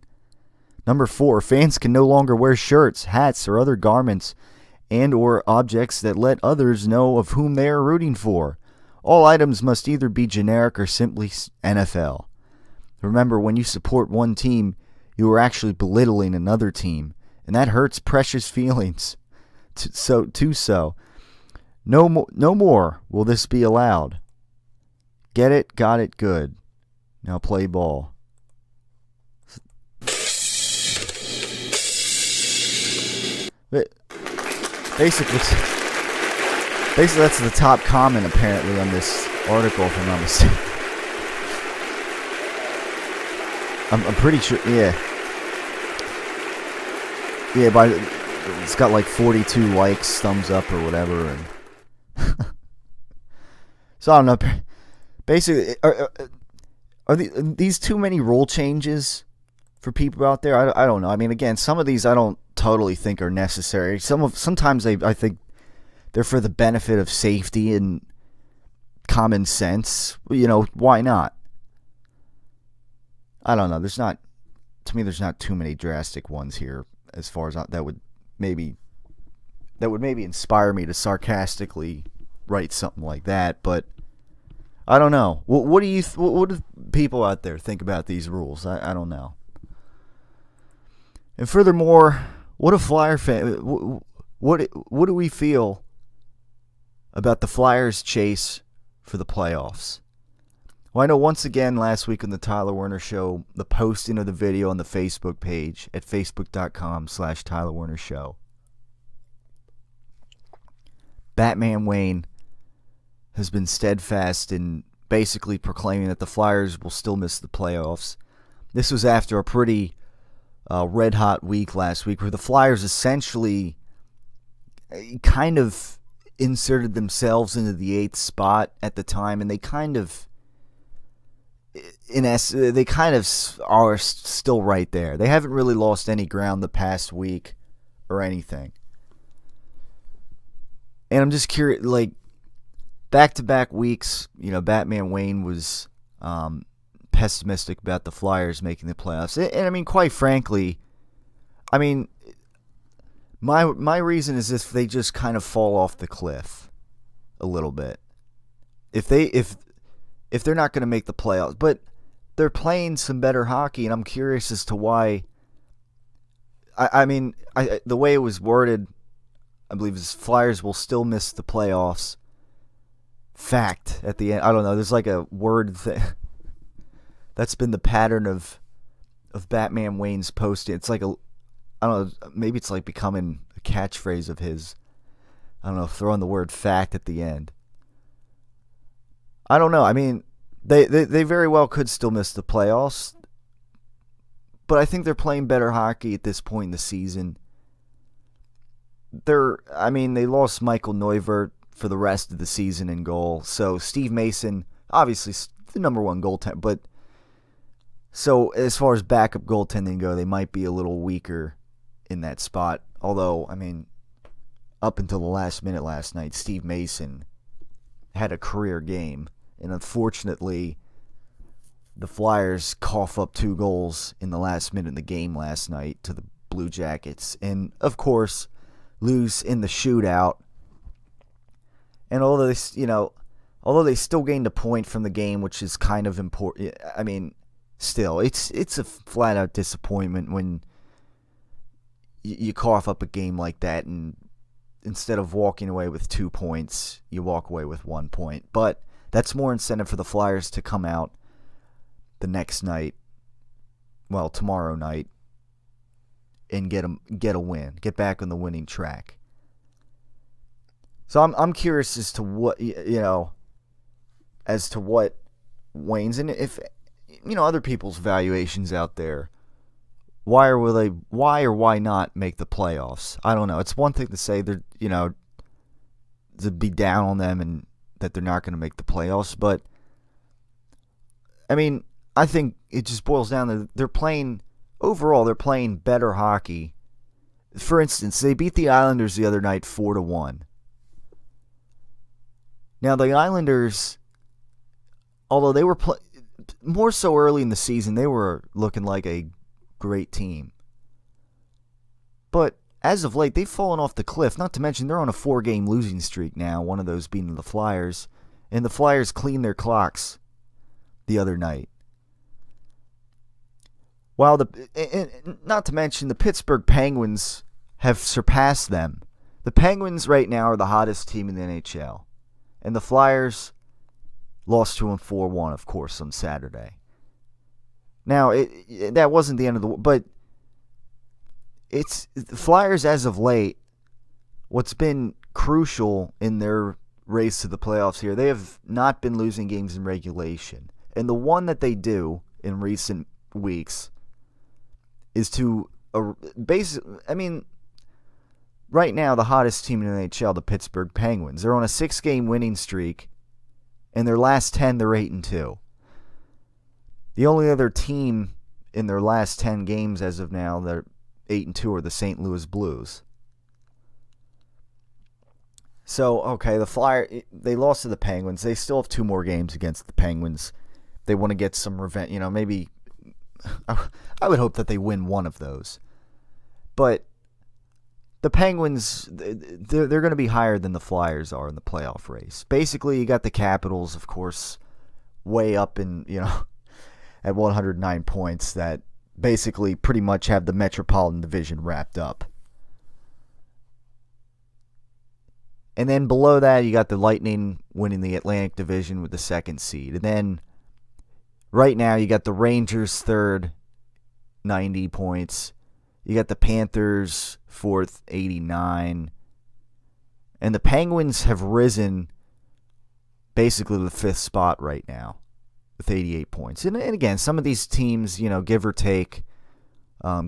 Number 4, fans can no longer wear shirts, hats, or other garments and or objects that let others know of whom they are rooting for. All items must either be generic or simply NFL. Remember, when you support one team, you are actually belittling another team, and that hurts precious feelings. So, no more will this be allowed. Get it? Got it? Good. Now play ball. But basically, that's the top comment apparently on this article, if I'm not mistaken. I'm pretty sure, yeah. Yeah, but it's got like 42 likes, thumbs up, or whatever. And so I don't know. Basically, are these too many rule changes for people out there? I don't know. I mean, again, some of these I don't totally think are necessary. Sometimes I think they're for the benefit of safety and common sense. You know, why not? I don't know. There's not too many drastic ones here as far as that would maybe inspire me to sarcastically write something like that. But I don't know. What do people out there think about these rules? I don't know. And furthermore, what a Flyer fan. What do we feel about the Flyers' chase for the playoffs? Well, I know once again last week on the Tyler Werner Show, the posting of the video on the Facebook page at facebook.com/Tyler Werner Show. Batman Wayne has been steadfast in basically proclaiming that the Flyers will still miss the playoffs. This was after a pretty red-hot week last week where the Flyers essentially kind of inserted themselves into the 8th spot at the time, and they kind of are still right there. They haven't really lost any ground the past week or anything. And I'm just curious, like, back-to-back weeks, you know, Batman Wayne was pessimistic about the Flyers making the playoffs. And I mean, quite frankly, I mean, my reason is if they just kind of fall off the cliff a little bit. If they're not going to make the playoffs, but they're playing some better hockey, and I'm curious as to why. I mean, the way it was worded, I believe is Flyers will still miss the playoffs. Fact at the end. I don't know. There's like a word that's been the pattern of Batman Wayne's posting. It's like I don't know. Maybe it's like becoming a catchphrase of his. I don't know. Throwing the word fact at the end. I don't know. I mean, they very well could still miss the playoffs, but I think they're playing better hockey at this point in the season. They lost Michael Neuvirth for the rest of the season in goal. So Steve Mason, obviously the number one goaltender, but so as far as backup goaltending go, they might be a little weaker in that spot. Although, I mean, up until the last minute last night, Steve Mason had a career game. And unfortunately, the Flyers cough up 2 goals in the last minute of the game last night to the Blue Jackets. And, of course, lose in the shootout. And although they still gained a point from the game, which is kind of important, I mean, still, it's a flat-out disappointment when you cough up a game like that, and instead of walking away with 2 points, you walk away with 1 point. But that's more incentive for the Flyers to come out the next night, well, tomorrow night, and get a win, get back on the winning track. So I'm curious as to what Wayne's, and if other people's valuations out there. Why or why not make the playoffs? I don't know. It's one thing to say they're to be down on them and that they're not going to make the playoffs, but I mean, I think it just boils down to they're playing better hockey. For instance, they beat the Islanders the other night 4-1. Now, the Islanders, although they were more so early in the season, they were looking like a great team. But as of late, they've fallen off the cliff. Not to mention, they're on a 4-game losing streak now, one of those being the Flyers. And the Flyers cleaned their clocks the other night. While not to mention, the Pittsburgh Penguins have surpassed them. The Penguins right now are the hottest team in the NHL. And the Flyers lost to them 4-1, of course, on Saturday. Now, that wasn't the end of the... But it's the Flyers, as of late, what's been crucial in their race to the playoffs here, they have not been losing games in regulation. And the one that they do in recent weeks is to... right now, the hottest team in the NHL, the Pittsburgh Penguins. They're on a 6-game winning streak. In their last 10, they're 8-2. The only other team in their last 10 games as of now that are 8-2 are the St. Louis Blues. So, okay, the Flyers, they lost to the Penguins. They still have 2 more games against the Penguins. They want to get some revenge. Maybe I would hope that they win one of those. But the Penguins, they're going to be higher than the Flyers are in the playoff race. Basically, you got the Capitals, of course, way up in, at 109 points that basically pretty much have the Metropolitan Division wrapped up. And then below that, you got the Lightning winning the Atlantic Division with the 2nd seed. And then right now, you got the Rangers 3rd, 90 points. You got the Panthers 4th, 89. And the Penguins have risen basically to the 5th spot right now with 88 points. And again, some of these teams, give or take,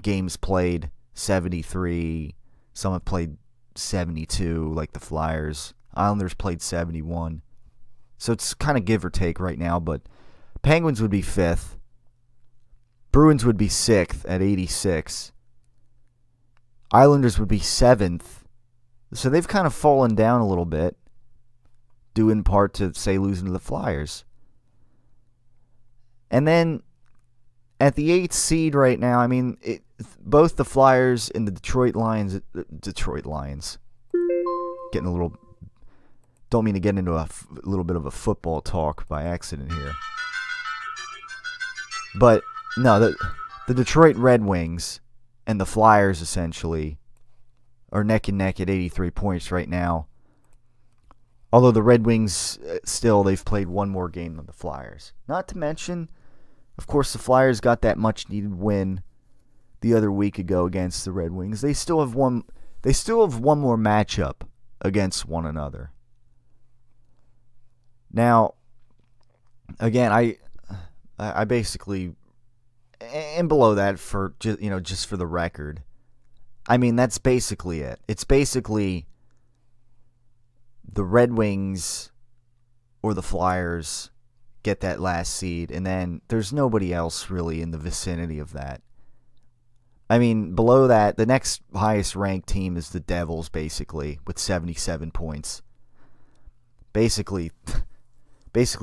games played 73. Some have played 72, like the Flyers. Islanders played 71. So it's kind of give or take right now, but Penguins would be 5th. Bruins would be 6th at 86. Islanders would be 7th. So they've kind of fallen down a little bit, due in part to, say, losing to the Flyers. And then at the 8th seed right now, both the Flyers and the Detroit Lions, getting a little, don't mean to get into a little bit of a football talk by accident here. But no, the Detroit Red Wings and the Flyers, essentially, are neck and neck at 83 points right now. Although the Red Wings, still, they've played one more game than the Flyers. Not to mention, of course, the Flyers got that much-needed win the other week ago against the Red Wings. They still have one more matchup against one another. Now, again, I basically... And below that, for just for the record, that's basically it. It's basically the Red Wings or the Flyers get that last seed, and then there's nobody else really in the vicinity of that. Below that, the next highest ranked team is the Devils, basically, with 77 points. Basically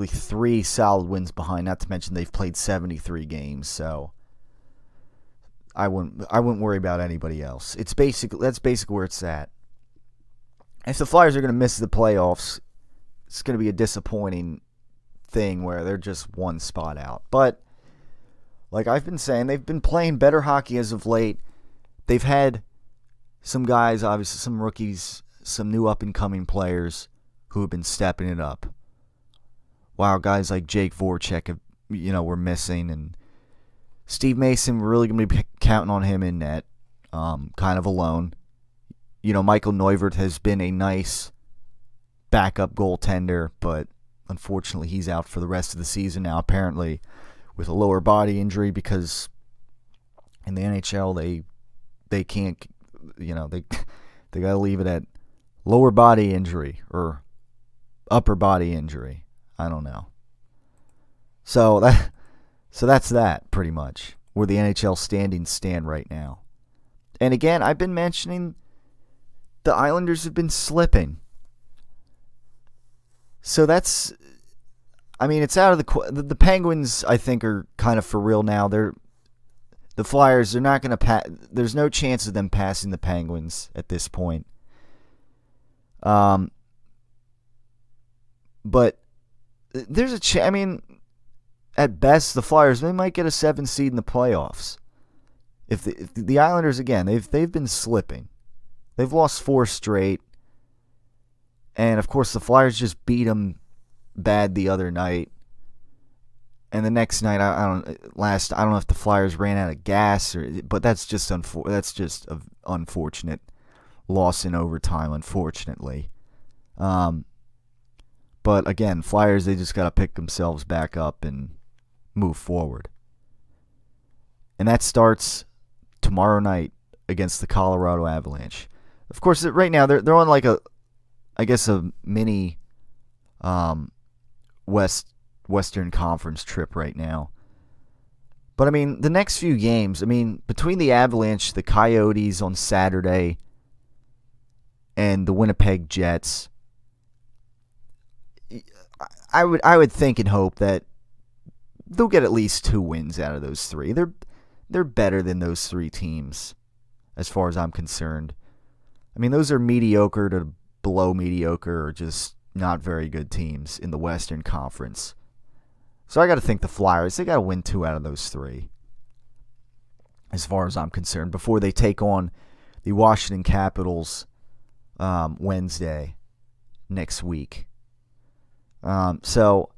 3 solid wins behind, not to mention they've played 73 games, so I wouldn't worry about anybody else. That's basically where it's at. If the Flyers are going to miss the playoffs, it's going to be a disappointing thing where they're just one spot out. But like I've been saying, they've been playing better hockey as of late. They've had some guys, obviously some rookies, some new up-and-coming players who have been stepping it up. Wow, guys like Jake Voracek, were missing, and Steve Mason, we're really going to be counting on him in net, kind of alone. Michael Neuvert has been a nice backup goaltender, but unfortunately he's out for the rest of the season now, apparently with a lower body injury, because in the NHL they can't, they got to leave it at lower body injury or upper body injury. I don't know. So that's that, pretty much, where the NHL standings stand right now. And again, I've been mentioning the Islanders have been slipping. So that's, I mean, it's out of the Penguins, I think, are kind of for real now. The Flyers, they're not going to there's no chance of them passing the Penguins at this point. But there's I mean, at best, the Flyers, they might get a 7 seed in the playoffs. If the Islanders, again, they've been slipping. They've lost 4 straight. And, of course, the Flyers just beat them bad the other night. And the next night, I don't know if the Flyers ran out of gas, but that's just an unfortunate loss in overtime, unfortunately. But again, Flyers, they just got to pick themselves back up and move forward. And that starts tomorrow night against the Colorado Avalanche. Of course, right now they're on like a mini Western Conference trip right now. But I mean, the next few games, I mean, between the Avalanche, the Coyotes on Saturday, and the Winnipeg Jets, I would think and hope that they'll get at least 2 wins out of those 3. They're better than those 3 teams, as far as I'm concerned. I mean, those are mediocre to below mediocre, or just not very good teams in the Western Conference. So I got to think the Flyers, they got to win 2 out of those 3, as far as I'm concerned, before they take on the Washington Capitals Wednesday next week. So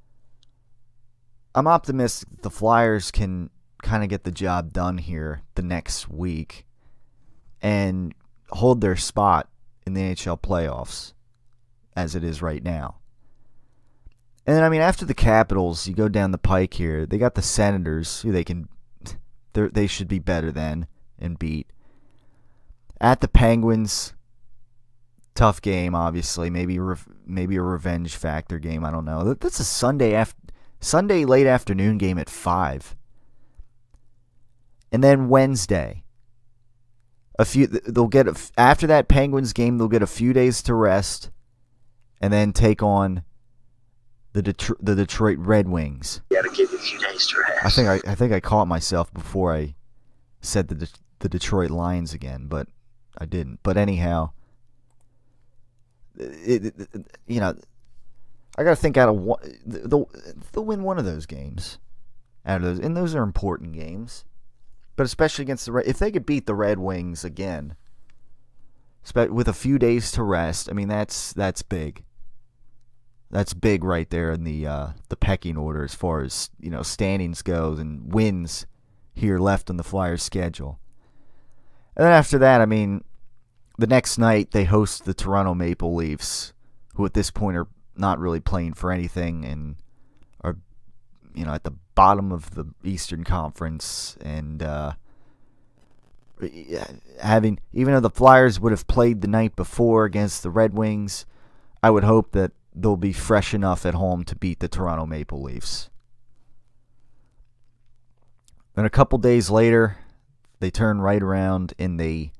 I'm optimistic that the Flyers can kind of get the job done here the next week and hold their spot in the NHL playoffs as it is right now. And then, I mean, after the Capitals, you go down the pike here. They got the Senators, who they should be better than and beat. At the Penguins, tough game, obviously. Maybe a revenge factor game. I don't know. That's a Sunday late afternoon game at 5. And then Wednesday, after that Penguins game, they'll get a few days to rest, and then take on the Detroit Red Wings. You gotta give you a few days to rest. I think I caught myself before I said the Detroit Lions again, but I didn't. But anyhow, I got to think out of what they'll win one of those games. Out of those, and those are important games. But especially against if they could beat the Red Wings again, with a few days to rest, I mean that's big. That's big right there in the pecking order as far as standings goes and wins here left on the Flyers' schedule. And then after that, I mean, the next night they host the Toronto Maple Leafs, who at this point are not really playing for anything and are at the bottom of the Eastern Conference, and even though the Flyers would have played the night before against the Red Wings, I would hope that they'll be fresh enough at home to beat the Toronto Maple Leafs. Then a couple days later, they turn right around and they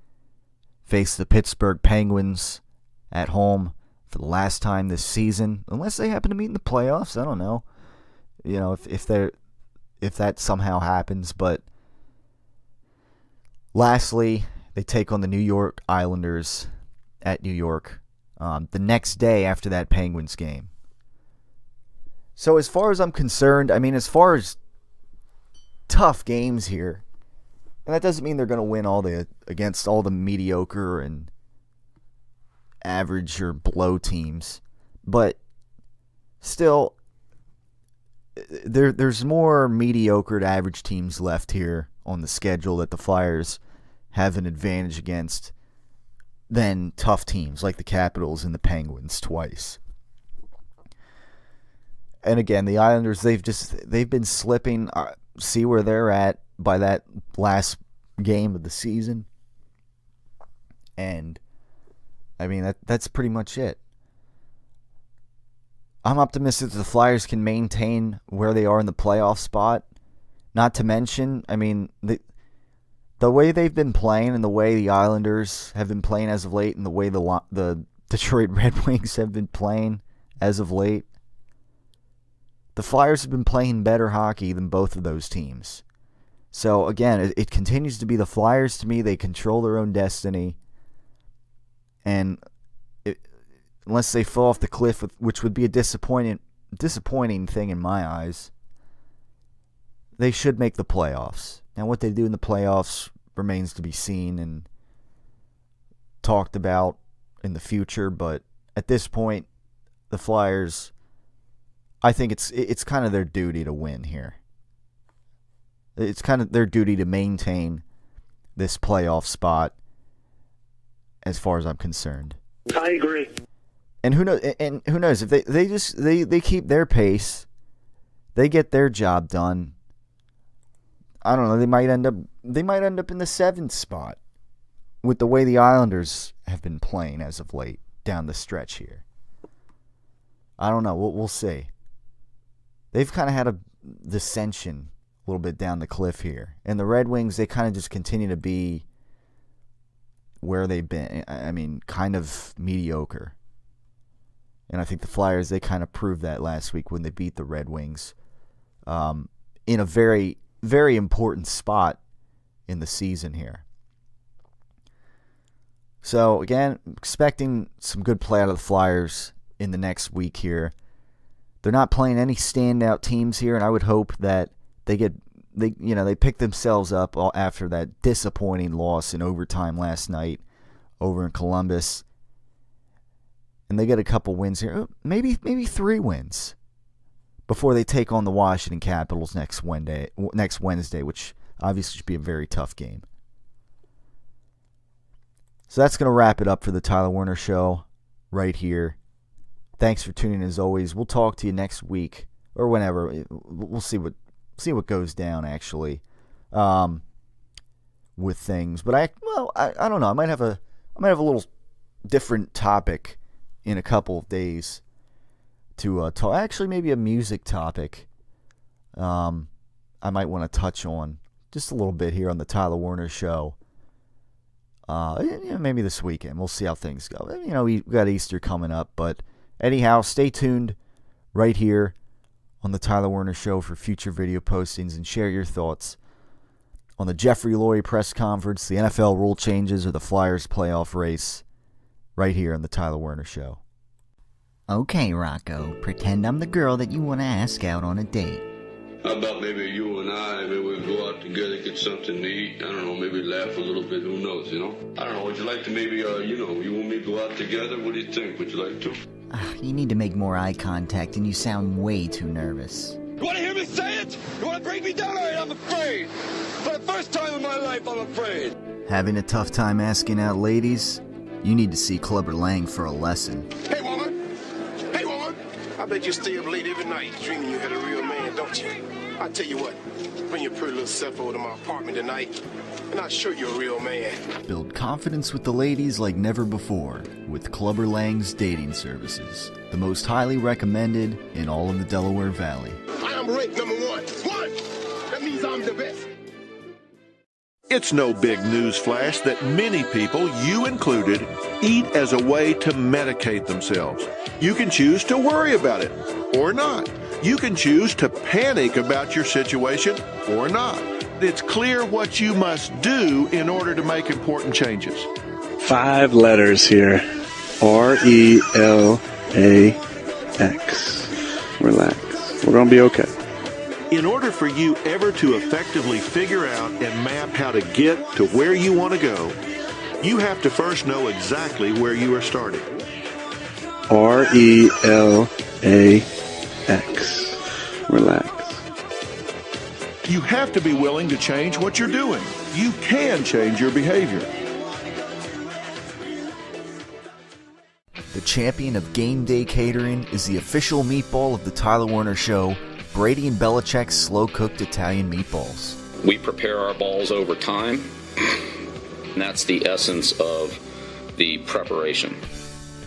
face the Pittsburgh Penguins at home for the last time this season, unless they happen to meet in the playoffs. I don't know. If that somehow happens. But lastly, they take on the New York Islanders at New York the next day after that Penguins game. So as far as I'm concerned, I mean, as far as tough games here, and that doesn't mean they're going to win against all the mediocre and average or below teams, but still, there's more mediocre to average teams left here on the schedule that the Flyers have an advantage against than tough teams like the Capitals and the Penguins twice. And again, the Islanders, they've been slipping. See where they're at by that last game of the season. And I mean, that's pretty much it. I'm optimistic that the Flyers can maintain where they are in the playoff spot. Not to mention, I mean, the way they've been playing and the way the Islanders have been playing as of late and the way the Detroit Red Wings have been playing as of late, the Flyers have been playing better hockey than both of those teams. So, again, it continues to be the Flyers to me. They control their own destiny. And unless they fall off the cliff, which would be a disappointing thing in my eyes, they should make the playoffs. Now, what they do in the playoffs remains to be seen and talked about in the future. But at this point, the Flyers, I think it's kind of their duty to win here. It's kind of their duty to maintain this playoff spot as far as I'm concerned. I agree. And who knows if they keep their pace, they get their job done. I don't know, they might end up in the 7th spot with the way the Islanders have been playing as of late down the stretch here. I don't know, we'll see. They've kind of had a dissension a little bit down the cliff here. And the Red Wings, they kind of just continue to be where they've been. I mean, kind of mediocre. And I think the Flyers, they kind of proved that last week when they beat the Red Wings in a very, very important spot in the season here. So, again, expecting some good play out of the Flyers in the next week here. They're not playing any standout teams here, and I would hope that they pick themselves up after that disappointing loss in overtime last night over in Columbus. And they get a couple wins here, maybe 3 wins before they take on the Washington Capitals next Wednesday, which obviously should be a very tough game. So that's going to wrap it up for the Tyler Werner Show right here. Thanks for tuning in as always. We'll talk to you next week or whenever. We'll see what goes down actually with things. But I don't know. I might have a little different topic in a couple of days to talk. Actually, maybe a music topic. I might want to touch on just a little bit here on the Tyler Werner Show. Maybe this weekend. We'll see how things go. We got Easter coming up, but anyhow, stay tuned right here on the Tyler Werner Show for future video postings and share your thoughts on the Jeffrey Lurie press conference, the NFL rule changes, or the Flyers playoff race right here on the Tyler Werner Show. Okay, Rocco, pretend I'm the girl that you want to ask out on a date. How about maybe you and I, maybe we go out together, get something to eat, I don't know, maybe laugh a little bit, who knows, I don't know, would you like to maybe, you want me to go out together? What do you think? Would you like to? You need to make more eye contact and you sound way too nervous. You want to hear me say it? You want to break me down? All right, I'm afraid. For the first time in my life, I'm afraid. Having a tough time asking out ladies? You need to see Clubber Lang for a lesson. Hey, woman. I bet you stay up late every night dreaming you had a real man, don't you? I tell you what, bring your pretty little self over to my apartment tonight, and I'll show you a real man. Build confidence with the ladies like never before with Clubber Lang's dating services. The most highly recommended in all of the Delaware Valley. I am ranked number 1. That means I'm the best. It's no big news flash that many people, you included, eat as a way to medicate themselves. You can choose to worry about it or not. You can choose to panic about your situation or not. It's clear what you must do in order to make important changes. 5 letters here. RELAX. Relax. We're going to be okay. In order for you ever to effectively figure out and map how to get to where you want to go, you have to first know exactly where you are starting. RELAX. Relax. You have to be willing to change what you're doing. You can change your behavior. The champion of game day catering is the official meatball of the Tyler Werner Show, Brady and Belichick's slow-cooked Italian meatballs. We prepare our balls over time, and that's the essence of the preparation.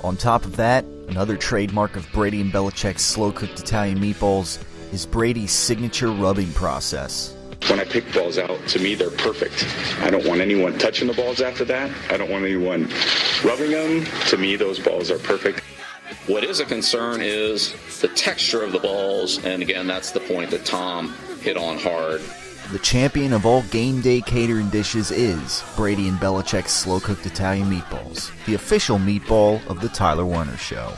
On top of that, another trademark of Brady and Belichick's slow-cooked Italian meatballs is Brady's signature rubbing process. When I pick balls out, to me, they're perfect. I don't want anyone touching the balls after that. I don't want anyone rubbing them. To me, those balls are perfect. What is a concern is the texture of the balls, and again, that's the point that Tom hit on hard. The champion of all game day catering dishes is Brady and Belichick's slow-cooked Italian meatballs, the official meatball of the Tyler Werner Show.